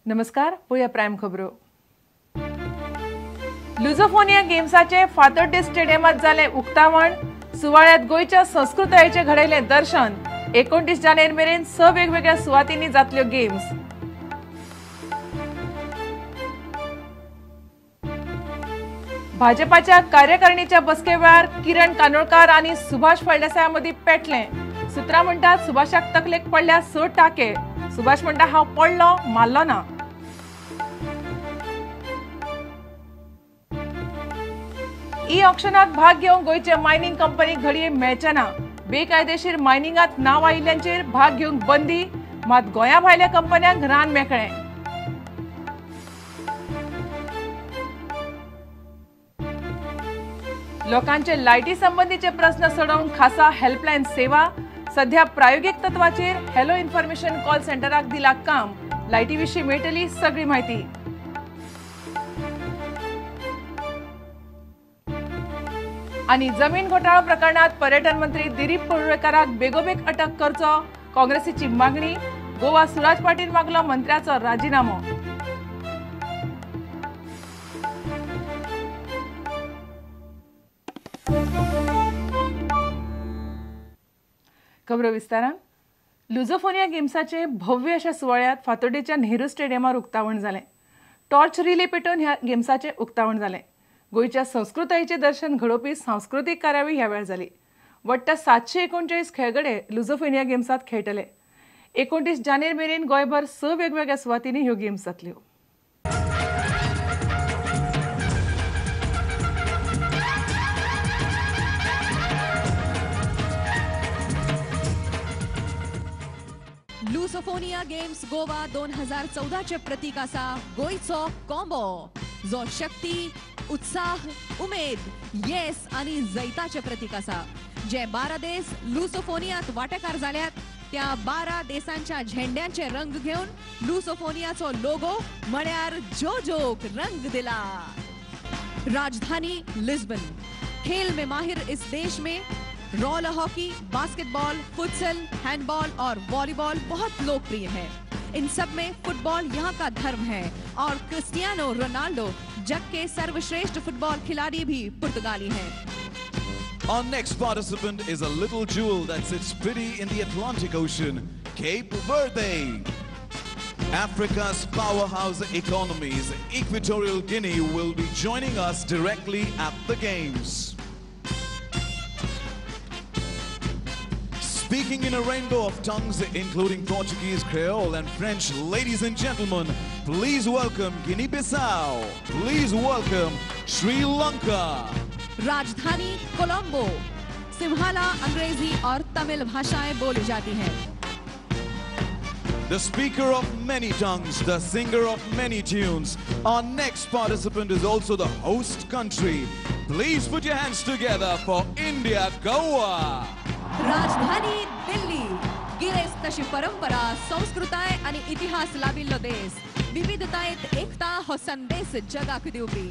नमस्कार, पळोवया प्रायम खबरो। लुझोफोनिया गेम्साचे फातर्डे स्टेडियमात जाले उक्तावण। सुवाळ्यात गोयच्या संस्कृतायेचे घडयले दर्शन। 29 जानेर मेरेन 6 वेगवेगळ्या सुवातींनी जातल्यो गेम्स। भाजपाच्या कार्यकारिणीच्या बसके वेळार किरण कानोळकार आणि सुभाष फळदेसाय मदीं पेटले। सुत्रां म्हणटात सुभाषाक तकलेक पडल्या 6 टाके। सुभाष म्हणटा हांव पडलो, मारलो ना। ई ऑक्शनात भाग घेवंक गोयचे मायनिंग कंपनीक घडये मेळचे ना। बेकायदेशीर मायनिंगात नांव आयिल्ल्यांचेर भाग घेवंक बंदी, मात गोंया भायल्या कंपन्यांक रान मेकळें। लोकांचे लायटी संबंधीचे प्रश्न सोडवंक खासा हेल्पलायन सेवा। सध्या प्रायोगिक तत्वाचेर हेलो इन्फॉर्मेशन कॉल सेंटराक दिला काम। लायटी विशीं मेळटली सगळी म्हायती। आणि जमीन घोटाळा प्रकरणात पर्यटन मंत्री दिलीप पडळकराक बेगोबेग अटक करचो काँग्रेसीची मागणी। गोवा सुराज पाटील मागलो मंत्र्याचो राजीनामो। खबरो विस्तारान। लुझोफोनिया गेम्साचे भव्य अशा सुवाळ्यात फातोर्डेच्या नेहरू स्टेडियमार उक्तावण जालें। टॉर्च रिले पेटोवन ह्या गेम्साचे उक्तावण जालें। गोयच्या संस्कृतायेचे दर्शन घडोवपी सांस्कृतिक कार्यावळी ह्या वेळार जाली। वट्ट 739 खेळगडे लुझोफोनिया गेम्सात खेळटले। 29 जानेर मेरेन गोंयभर 6 वेगवेगळ्या सुवातींनी ह्यो गेम्स जातल्यो। लुझोफोनिया गेम्स गोवा 2014 चे प्रतीक आसा गोयचो कॉम्बो, जो शक्ती, उत्साह, उमेद, येस आणि जैताचे प्रतीक आसा। जे 12 देश लुझोफोनियात वांटेकार जाल्यात त्या 12 देशांच्या झेंड्यांचे रंग घेऊन लुझोफोनियाचो लोगो म्हळ्यार जोजोक रंग दिला। राजधानी लिस्बन। खेल में माहिर इस देश में roller hockey, basketball, futsal, handball और वॉलीबॉल बहुत लोकप्रिय है। इन सब में फुटबॉल यहाँ का धर्म है और क्रिस्टियानो रोनाल्डो जग के सर्वश्रेष्ठ फुटबॉल खिलाड़ी भी पुर्तगाली हैं। Our next participant is a little jewel that sits pretty in the Atlantic Ocean, Cape Verde. Africa's powerhouse economies, Equatorial Guinea will be joining us directly at the Games. Speaking in a rainbow of tongues, including Portuguese, Creole, and French, ladies and gentlemen, please welcome Guinea-Bissau. Please welcome Sri Lanka. राजधानी कोलंबो। सिम्हाला अंग्रेजी और तमिल भाषाएं बोली जाती हैं। The speaker of many tongues, the singer of many tunes. Our next participant is also the host country. Please put your hands together for India, Goa. राजधानी दिल्ली। गिरेस्त तशी परंपरा, संस्कृताय आणि इतिहास लाभिल्लो देश। विविधतायेत एकता हो संदेश जगाक दिवपी।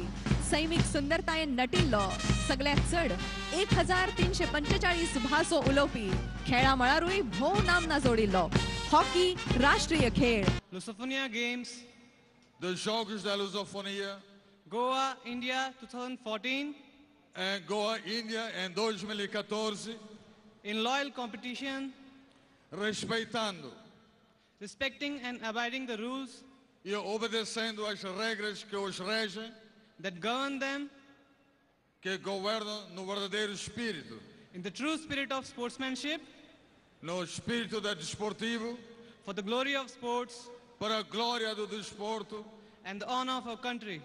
सैमीक सुंदरतायेन नटिल्लो, सगळ्यात चड 1345 भासो उलोवपी, खेळा मळारूय भोव नामना जोडिल्लो। हॉकी राष्ट्रीय खेळ। Lusofonia Games, de Jogos da Lusofonia, Goa, India 2014, em Goa, Índia, em 2014, in loyal competition, respeitando respecting and abiding the rules e obedecendo as regras que os regem, that govern them que governam no verdadeiro espírito, in the true spirit of sportsmanship, no espírito da desportivo, for the glory of sports para a glória do desporto and the honor of our country.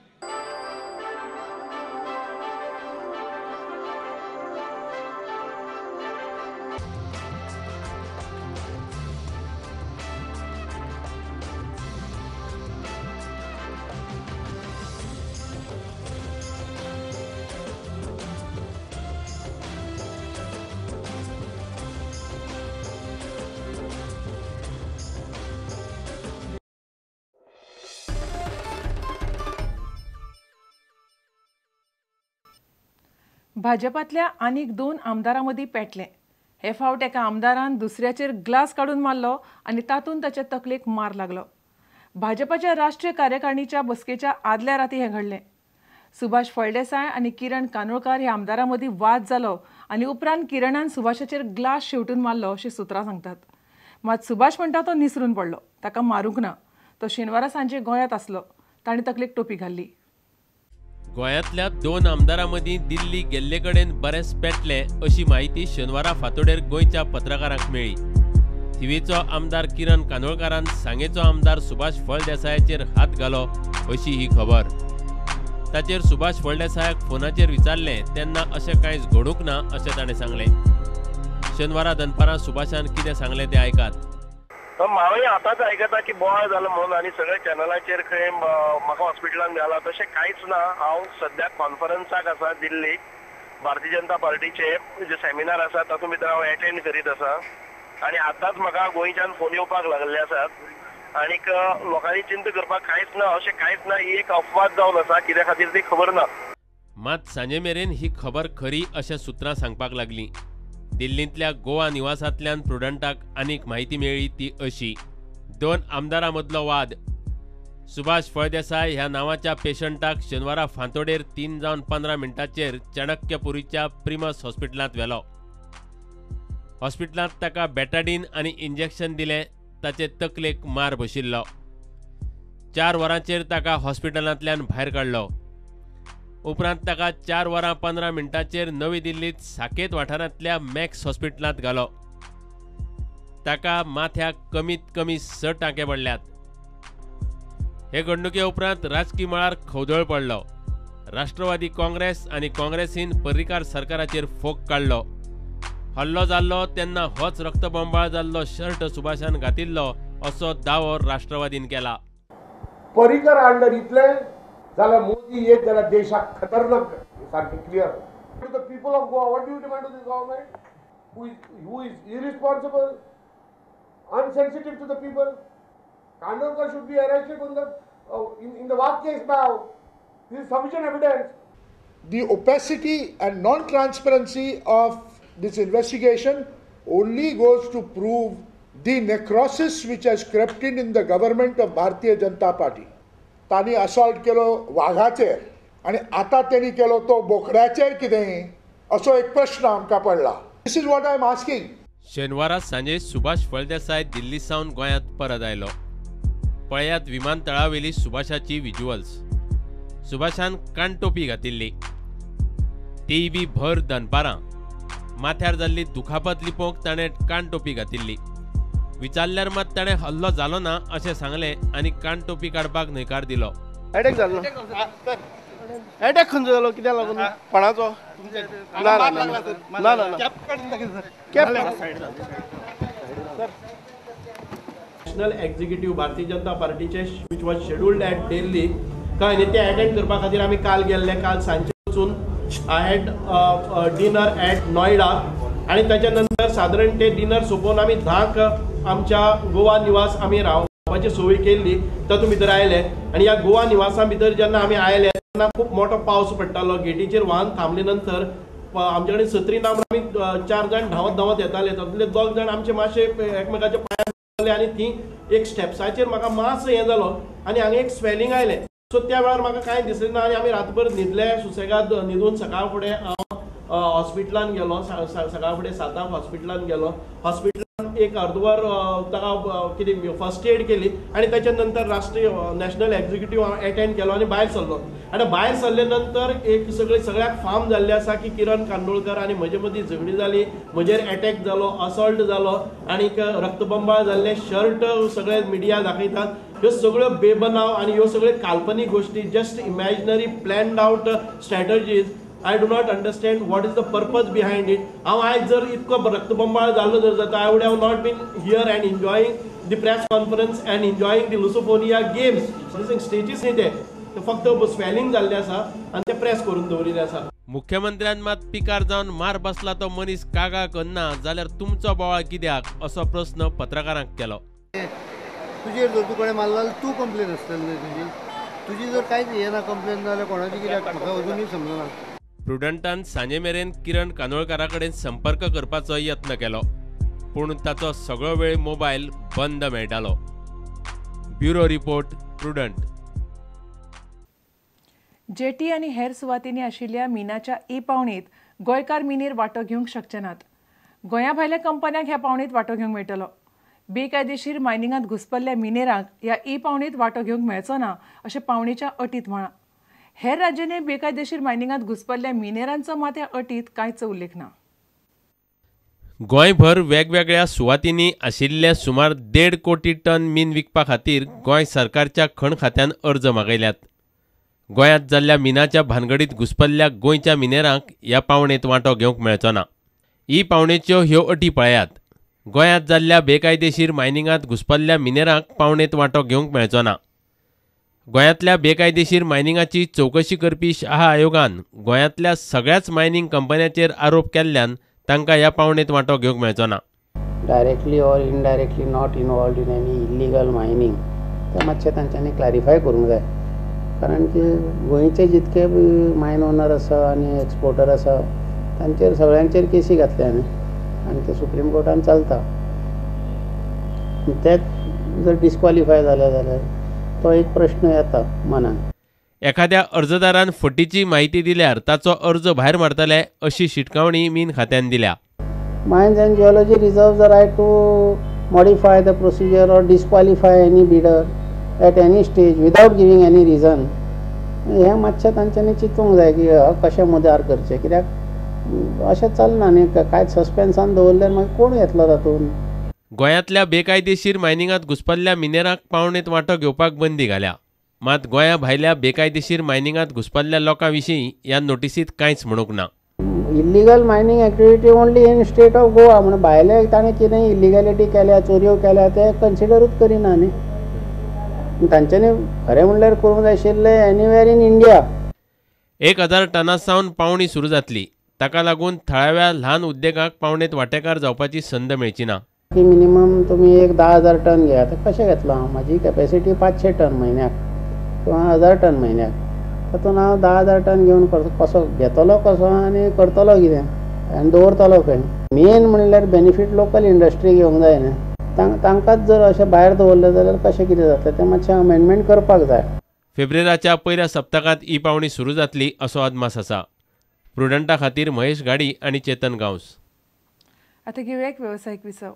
भाजपातल्या आनीक 2 आमदारांमदीं पेटलें। हे फावट एका आमदारान दुसऱ्याचेर glass काडून मारलो आनी तातूंत ताचे तकलेक मार लागलो। भाजपाच्या राष्ट्रीय कार्यकारिणीच्या बसकेच्या आदल्या राती हे घडले. सुभाष फळदेसाय आणि किरण कानोळकर ह्या आमदारां मदीं वाद जालो आनी उपरांत किरणान सुभाषाचेर ग्लास शेवटून मारलो अशी सुत्रां सांगतात. मात सुभाष म्हणटा तो निसरून पडलो, ताका मारूंक ना. तो शेनवारा सांजे गोंयांत आसलो. ताणें तकलेक टोपी घाल्ली. गोंयांतल्या 2 आमदारां मदीं दिल्ली गेल्ले कडेन बरेंच पेटले अशी माहिती शेनवारा फांतोडेर गोंयच्या पत्रकारांक मेळ्ळी. थिवीचो आमदार किरण कानोळकरान सांगेचो आमदार सुभाष फळदेसायाचेर हात घालो अशी ही खबर. ताचेर सुभाष फळदेसायाक फोनाचेर विचारलें तेन्ना अशें कांयच घडूंक ना अशें ताणें सांगलें. शेनवारा दनपारां सुभाषान कितें सांगलें तें आयकात. हांवें आतांच आयकता की बोवाळ जालो म्हणून आनी सगळ्या चॅनलाचेर खंय म्हाका हॉस्पिटलान घाला तशें कांयच ना. हांव सद्याक कॉन्फरन्साक आसा दिल्लीक. भारतीय जनता पार्टीचे जे सेमिनार आसा तातूंत भितर हांव एटेंड करीत आसा आनी आतांच म्हाका गोंयच्यान फोन येवपाक लागले आसात. आनीक लोकांनी चिंता करपाक कांयच ना, अशें कांयच ना. ही एक अफवाद जावन आसा, कित्या खातीर ती खबर ना. मात सांजे मेरेन ही खबर खरी अशें सुत्रां सांगपाक लागलीं. दिल्लींतल्या गोवा निवासांतल्यान प्रुडंटाक आनीक माहिती मेळ्ळी ती अशी. 2 आमदारां मदलो वाद. सुभाष फळदेसाय ह्या नांवाच्या पेशंटाक शेनवारा फांतोडेर 3:15 चाणक्यपुरीच्या प्रिमस हॉस्पिटलांत व्हेलो. हॉस्पिटलांत ताका बेटाडीन आनी इंजेक्शन दिलें. ताचे तकलेक मार बशिल्लो. 4 वरांचेर ताका हॉस्पिटलांतल्यान भायर काडलो. उपरांत ताका 4:15 नवी दिल्लीत साकेत वाठारांतल्या मॅक्स हॉस्पिटलांत घालो. ताका माथ्याक कमीत कमी 6 टांके पडल्यात. हे घडणुके उपरांत राजकीय मळार खवदळ पडलो. राष्ट्रवादी काँग्रेस आनी काँग्रेसीन पर्रीकार सरकाराचेर फोग काडलो. हल्लो जाल्लो तेन्ना होच रक्तबंबाळ जाल्लो शर्ट सुभाषान घातिल्लो असो दावो राष्ट्रवादीन केला. पर्रीकर अंडर इतले जाल्यार मोदी एक जाल्यार देशाक खतरनाक सारकें clear. To the people of Goa, what do you demand to this government who is irresponsible, insensitive to the people? Kandolkar should be arrested in the Wagh case now. This is sufficient evidence. The opacity and non-transparency of this investigation only goes to prove the necrosis which has crept in the government of Bharatiya Janata Party. तांणी assault केलो वाघाचेर आनी आतां तेणी केलो तो बोकड्याचेर कितें असो एक प्रश्न आमकां पडला. This is what I am asking. शेनवारा सांजे सुभाष फळदेसाय दिल्ली सावन गोंयांत परत आयलो. पळयात विमानतळावेली सुभाषाची विज्युअल्स. सुभाषान कानटोपी घातिल्ली, तीय बी भर दनपारां. माथ्यार जाल्ली दुखापत लिपोवंक ताणें कानटोपी घातिल्ली. विचारल्यार मात ताणें हल्लो जालो ना अशें सांगलें आनी कानटोपी काडपाक न्हयकार दिलो. अटॅक जालो अटॅक खंयचो जालो, कित्याक लागून? कोणाचो? ना ना ना ना नॅशनल एक्झिक्युटिव्ह भारतीय जनता पार्टीचे which was scheduled at Delhi कळ्ळें न्ही, ते अटेंड करपा खातीर आमी काल गेल्ले. काल सांजे वचून I had dinner at Noida आनी ताच्या नंतर सादारण ते डिनर सोंपोवन आमी 10क आमच्या गोवा निवास आमी रावपाची सोय केल्ली. तातूंत भितर आयले आनी ह्या गोवा निवासा भितर जेन्ना आमी आयले तेन्ना खूब मोठो पावस पडटालो. गेटीचेर वाहन थांबले नंतर आमचे कडेन सत्री ना म्हणून आमी 4 जाण धांवत धांवत येताले. तातूंतले 2 जाण आमचे मातशे एकमेकाच्या पांयार आनी थी एक स्टेप्साचेर म्हाका मातसो हें जालो आनी हांगा एक स्वेलिंग आयलें. सो त्या वेळार म्हाका कांय दिसलें ना आनी आमी रातभर न्हिदले. सुसेगाद न्हिदून सकाळ फुडें हांव हॉस्पिटलान गेलो. सकाळ फुडें 7 हॉस्पिटलान गेलो. हॉस्पिटलान एक अर्दवर ताका कितें फर्स्ट एड केली आनी ताच्या नंतर राष्ट्रीय नॅशनल एक्झिक्युटिव्ह हांव एटेंड केलो आनी भायर सरलो. आनी भायर सरले नंतर एक सगळ्याक फार्म जाल्ले आसा की किरण कांदोळकर आनी म्हजे मदीं झगडी जाली, म्हजेर अटॅक जालो, असॉल्ट जालो आनी रक्तबंबाळ जाल्ले शर्ट सगळे मिडिया दाखयतात. ह्यो सगळ्यो बेबनाव आनी ह्यो सगळ्यो काल्पनीक गोश्टी, just imaginary planned out strategies. I do not understand what is the purpose behind it. हांव आयज जर इतको रक्तबंबाळ जाल्लो जर जाता, I would have not been here and enjoying the press conference and enjoying the Lusofonia Games. Stages न्ही ते फक्त स्वेलिंग जाल्लें आसा आनी ते प्रेस करून दवरिल्लें आसा. मुख्यमंत्र्यान मात पिकार जावन मार बसला तो मनीस कागाळ करना जाल्यार तुमचो बोवाळ कित्याक असो प्रस्न पत्रकारांक केलो. तुजेर जर तूं कोणें मारलो जाल्यार तूं कंप्लेन आसतली तुजी जर कांयच हें ना कंप्लेन जाल्यार कोणाची कित्याक म्हाका अजुनूय समजना. प्रुडंटान सांजे मेरेन किरण कानोळकरा कडेन संपर्क करपाचो यत्न केलो पूण ताचो सगळो वेळ मोबायल बंद मेळटालो. Bureau report prudent. जेटी आनी हेर सुवातींनी आशिल्ल्या मिनाच्या ई पावणीत गोंयकार मिनीर वांटो घेवंक शकचे नात. गोंया भायल्या कंपन्यांक ह्या पावणीत वांटो घेवंक मेळटलो. बेकायदेशीर मायनिंगांत घुसपल्ल्या मिनेरांक ह्या ई पावणीत वांटो घेवंक मेळचो ना अशें पावणीच्या अटींत म्हळां. हेर राज्यांनी बेकायदेशीर मायनिंगांत घुसपल्ल्या मिनेरांचो मात ह्या अटींत कांयच उल्लेख ना. गोंयभर वेगवेगळ्या सुवातींनी आशिल्ले सुमार 1.5 कोटी टन मीन विकपा खातीर गोंय सरकारच्या खण खात्यान अर्ज मागयल्यात. गोंयांत जाल्ल्या मिनाच्या भानगडीत घुसपल्ल्या गोंयच्या मिनेरांक ह्या पावणेंत वांटो घेवंक मेळचो ना. ई पावणेच्यो ह्यो अटी पळयात. गोंयांत जाल्ल्या बेकायदेशीर मायनिंगांत घुसपल्ल्या मिनेरांक पावणेंत वांटो घेवंक मेळचो ना. गोंयांतल्या बेकायदेशीर मायनिंगाची चवकशी करपी शहा आयोगान गोंयांतल्या सगळ्याच मायनिंग कंपन्यांचेर आरोप केल्ल्यान तांकां ह्या पावणेंत वांटो घेवंक मेळचो ना. Directly or indirectly not involved in any illegal mining तें मातशें तांच्यांनी क्लॅरिफाय करूंक जाय. कारण की गोंयचे जितके मायन ओनर आसा आनी एक्सपोर्टर आसा तांचेर सगळ्यांचेर केसी घातल्या न्ही आनी ते सुप्रीम कोर्टान चलता. ते जर डिस्क्वॉलिफाय जाले जाल्यार तो एक प्रश्न येता मनान. एखाद्या अर्जदारान फटीची माहिती दिल्यार ताचो अर्ज भायर मारतले अशी शिटकावणी मीन खात्यान दिल्या. Mines and Geology reserves the right to modify the procedure or disqualify any bidder at any stage without giving any reason. हे मातशें तांच्यांनी चिंतूंक जाय की कशें मुद्दार करचें, कित्याक अशें चलना न्ही. कांय सस्पेन्सान दवरल्यार मागीर कोण येतलो तातूंत. गोंयांतल्या बेकायदेशीर मायनिंगांत घुसपल्ल्या मिनेरांक पावणेंत वांटो घेवपाक बंदी घाल्या. मात गोंया भायल्या बेकायदेशीर मायनिंगांत घुसपल्ल्या लोकां विशीं ह्या नोटिसींत कांयच म्हणूंक ना. Illegal mining activity only in state of Goa म्हणून भायले ताणें कितें इल्लिगॅलिटी केल्या चोरयो केल्या ते कन्सिडरूच करिना न्ही. तांच्यांनी खरें म्हणल्यार करूंक जाय आशिल्लें एनीवेर इन इंडिया. 1000 टनां सावन पावणी सुरू जातली. ताका लागून थळाव्या ल्हान उद्देगांक पावणेंत वांटेकार जावपाची संद मेळची ना. की मिनिमम तुमी एक 10,000 टन घेयात. कशें घेतलो हांव? म्हाजी कॅपॅसिटी 500 टन म्हयन्याक किंवा 1000 टन म्हयन्याक. तातूंत हांव 10,000 टन घेवन कसो घेतलो कसो आनी करतलो कितें आनी दवरतलो खंय? मेन म्हणल्यार बेनिफीट लोकल इंडस्ट्री घेवंक जाय न्ही. तांकांच जर अशें भायर दवरलें जाल्यार कशें कितें जातलें तें मातशें अमेंडमेंट करपाक जाय. फेब्रुवारीच्या पयल्या सप्तकांत ई पावणी सुरू जातली असो अदमास आसा. प्रुडंटा खातीर महेश गाडी आनी चेतन गांवस. आतां घेवया एक वेवसायीक विसव.